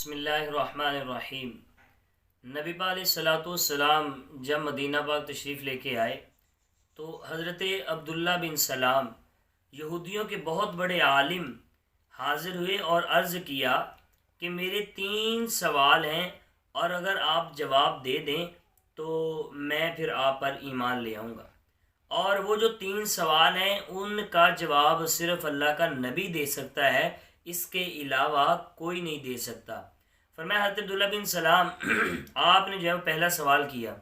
بسم اللہ الرحمن الرحیم۔ نبی پاک علیہ الصلوۃ والسلام جب مدینہ پاک تشریف لے کے آئے تو حضرت عبداللہ بن سلام یہودیوں کے بہت بڑے عالم حاضر ہوئے اور عرض کیا کہ میرے 3 سوال ہیں، اور اگر آپ جواب دے دیں تو میں پھر آپ پر ایمان لے آؤں گا۔ اور وہ جو 3 سوال ہیں ان کا جواب صرف اللہ کا نبی دے سکتا ہے، اس کے علاوہ کوئی نہیں دے سکتا۔ فرمایا حضرت عبداللہ بن سلام آپ نے جو ہے پہلا سوال کیا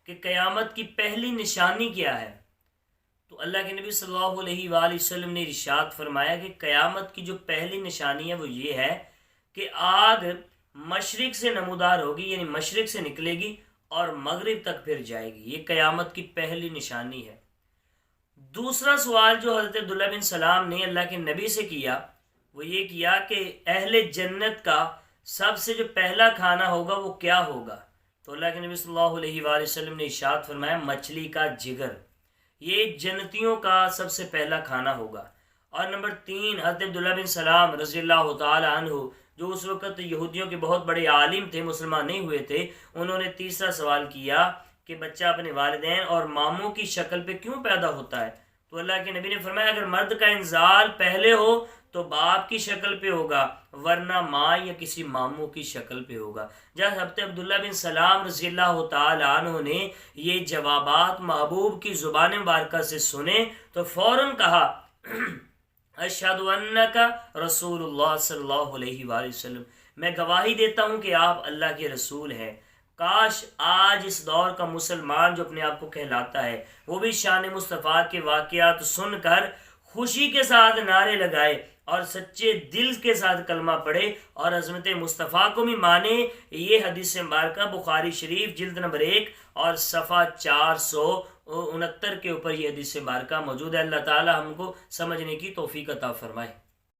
کہ قیامت کی پہلی نشانی کیا ہے، تو اللہ کے نبی صلی اللہ علیہ وآلہ وسلم نے ارشاد فرمایا کہ قیامت کی جو پہلی نشانی ہے وہ یہ ہے کہ آگ مشرق سے نمودار ہوگی، یعنی مشرق سے نکلے گی اور مغرب تک پھر جائے گی۔ یہ قیامت کی پہلی نشانی ہے۔ دوسرا سوال جو حضرت عبداللہ بن سلام نے اللہ کے نبی سے کیا وہ یہ کیا کہ اہل جنت کا سب سے جو پہلا کھانا ہوگا وہ کیا ہوگا، تو اللہ کے نبی صلی اللہ علیہ وآلہ وسلم نے ارشاد فرمایا مچھلی کا جگر، یہ جنتیوں کا سب سے پہلا کھانا ہوگا۔ اور نمبر 3 حضرت عبداللہ بن سلام رضی اللہ تعالی عنہ جو اس وقت یہودیوں کے بہت بڑے عالم تھے، مسلمان نہیں ہوئے تھے، انہوں نے تیسرا سوال کیا کہ بچہ اپنے والدین اور ماموں کی شکل پہ کیوں پیدا ہوتا ہے، تو اللہ کے نبی نے فرمایا اگر مرد کا انزال پہلے ہو تو باپ کی شکل پہ ہوگا، ورنہ ماں یا کسی ماموں کی شکل پہ ہوگا۔ جب حضرت عبداللہ بن سلام رضی اللہ تعالی عنہ نے یہ جوابات محبوب کی زبان مبارکہ سے سنے تو فوراً کہا اشہد انک رسول اللہ صلی اللہ علیہ وآلہ وسلم، میں گواہی دیتا ہوں کہ آپ اللہ کے رسول ہیں۔ کاش آج اس دور کا مسلمان جو اپنے آپ کو کہلاتا ہے وہ بھی شان مصطفیٰ کے واقعات سن کر خوشی کے ساتھ نعرے لگائے اور سچے دل کے ساتھ کلمہ پڑھے اور عظمت مصطفیٰ کو بھی مانے۔ یہ حدیث مبارکہ بخاری شریف جلد نمبر 1 اور صفحہ 469 کے اوپر یہ حدیث مبارکہ موجود ہے۔ اللہ تعالی ہم کو سمجھنے کی توفیق عطا فرمائے۔